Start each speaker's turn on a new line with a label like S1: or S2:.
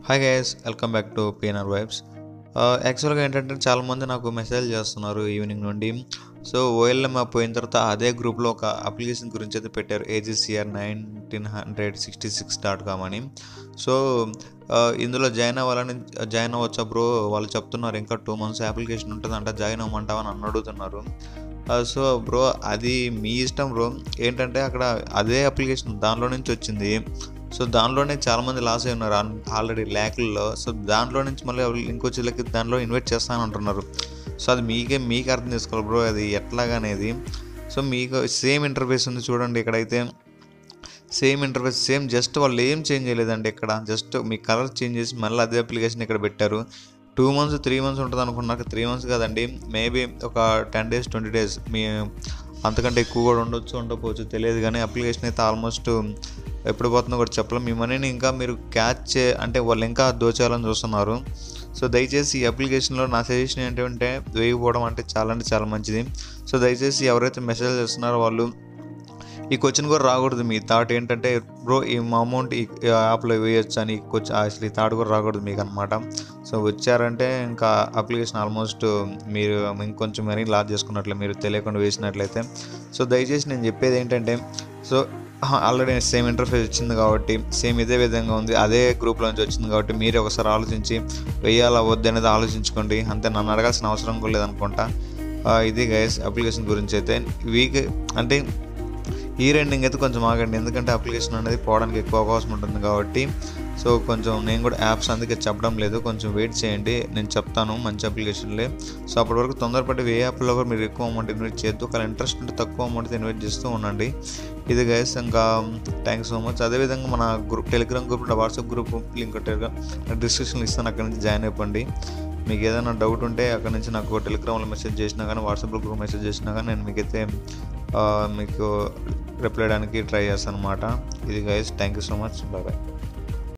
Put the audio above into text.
S1: Hi guys, welcome back to PNR vibes. యాక్చువల్గా ఏంటంటే చాలామంది నాకు మెసేజ్ చేస్తున్నారు ఈవినింగ్ నుండి. సో ఓఎల్ఎం పోయిన తర్వాత అదే గ్రూప్లో ఒక అప్లికేషన్ గురించి అయితే పెట్టారు, AGCR 1966.com అని. సో ఇందులో జాయిన్ అవ్వచ్చా బ్రో, వాళ్ళు చెప్తున్నారు ఇంకా 2 months అప్లికేషన్ ఉంటుందంట, జాయిన్ అవ్వమంటావా అని నన్ను అడుగుతున్నారు. సో బ్రో, అది మీ ఇష్టం బ్రో. ఏంటంటే అక్కడ అదే అప్లికేషన్ దానిలో నుంచి వచ్చింది. సో దానిలోనే చాలామంది లాస్ అయి ఉన్నారు ఆల్రెడీ ల్యాక్లలో. సో దాంట్లో నుంచి మళ్ళీ ఇంకొచ్చేళ్ళకి దానిలో ఇన్వెస్ట్ చేస్తాను అంటున్నారు. సో అది మీకు అర్థం చేసుకోవాలి బ్రో, అది ఎట్లాగనేది. సో మీకు సేమ్ ఇంటర్ఫేస్ ఉంది చూడండి, ఇక్కడైతే సేమ్ ఇంటర్ఫేస్, సేమ్ జస్ట్ వాళ్ళు ఏం చేంజ్ చేయలేదండి. ఇక్కడ జస్ట్ మీ కలర్ చేంజ్ చేసి మళ్ళీ అదే అప్లికేషన్ ఇక్కడ పెట్టారు. 2 months 3 months ఉంటుంది అనుకున్నాక 3 months కాదండి, మేబీ ఒక 10 days 20 days, మీ అంతకంటే ఎక్కువ కూడా ఉండకపోవచ్చు, తెలియదు. కానీ అప్లికేషన్ అయితే ఆల్మోస్ట్ ఎప్పుడు పోతుందో కూడా చెప్పలేం. మీ మనీని ఇంకా మీరు క్యాచ్ అంటే వాళ్ళు ఇంకా దోచేయాలని చూస్తున్నారు. సో దయచేసి ఈ అప్లికేషన్లో నా సజెషన్ ఏంటంటే వేయకపోవడం అంటే చాలా మంచిది. సో దయచేసి ఎవరైతే మెసేజ్ చేస్తున్నారో వాళ్ళు ఈ క్వశ్చన్ కూడా రాకూడదు. మీ థాట్ ఏంటంటే బ్రో ఈ అమౌంట్ ఈ యాప్లో వేయచ్చు అని అసలు ఈ థాట్ కూడా రాకూడదు మీకు అనమాట. సో వచ్చారంటే ఇంకా అప్లికేషన్ ఆల్మోస్ట్ మీరు ఇంకొంచెం మనీ లాస్ చేసుకున్నట్లే, మీరు తెలియకుండా వేసినట్లయితే. సో దయచేసి నేను చెప్పేది ఏంటంటే, సో ఆల్రెడీ సేమ్ ఇంటర్ఫేస్ వచ్చింది కాబట్టి, సేమ్ ఇదే విధంగా ఉంది, అదే గ్రూప్లో నుంచి వచ్చింది కాబట్టి మీరే ఒకసారి ఆలోచించి వెయ్యాలా వద్దు అనేది ఆలోచించుకోండి. అంతే, నన్ను అడగాల్సిన అవసరం కూడా లేదనుకుంటా. ఇది గైస్ అప్లికేషన్ గురించి అయితే. వీక్ అంటే ఇయర్ ఎండింగ్ అయితే కొంచెం ఆగండి, ఎందుకంటే అప్లికేషన్ అనేది పోవడానికి ఎక్కువ అవకాశం ఉంటుంది కాబట్టి. సో కొంచెం నేను కూడా యాప్స్ అందుకే చెప్పడం లేదు, కొంచెం వెయిట్ చేయండి, నేను చెప్తాను మంచి అప్లికేషన్లే. సో అప్పటి వరకు తొందరపడి ఏ యాప్లో కూడా మీరు ఎక్కువ అమౌంట్ ఇన్వెస్ట్ చేయొద్దు, ఒకవేళ ఇంట్రెస్ట్ ఉంటే తక్కువ అమౌంట్ ఇన్వెస్ట్ చేస్తూ ఉండండి. ఇది గైస్, ఇంకా థ్యాంక్స్ సో మచ్. అదేవిధంగా మన Telegram group, WhatsApp group link డిస్క్రిప్షన్లో ఇస్తాను, అక్కడ నుంచి జాయిన్ అయిపోండి. మీకు ఏదైనా డౌట్ ఉంటే అక్కడ నుంచి నాకు టెలిగ్రామ్లో మెసేజ్ చేసినా కానీ, వాట్సాప్లో గ్రూప్ మెసేజ్ చేసినా కానీ నేను మీకైతే మీకు రిప్లై చేయడానికి ట్రై చేస్తాను అనమాట. ఇది guys, thank you so much, bye.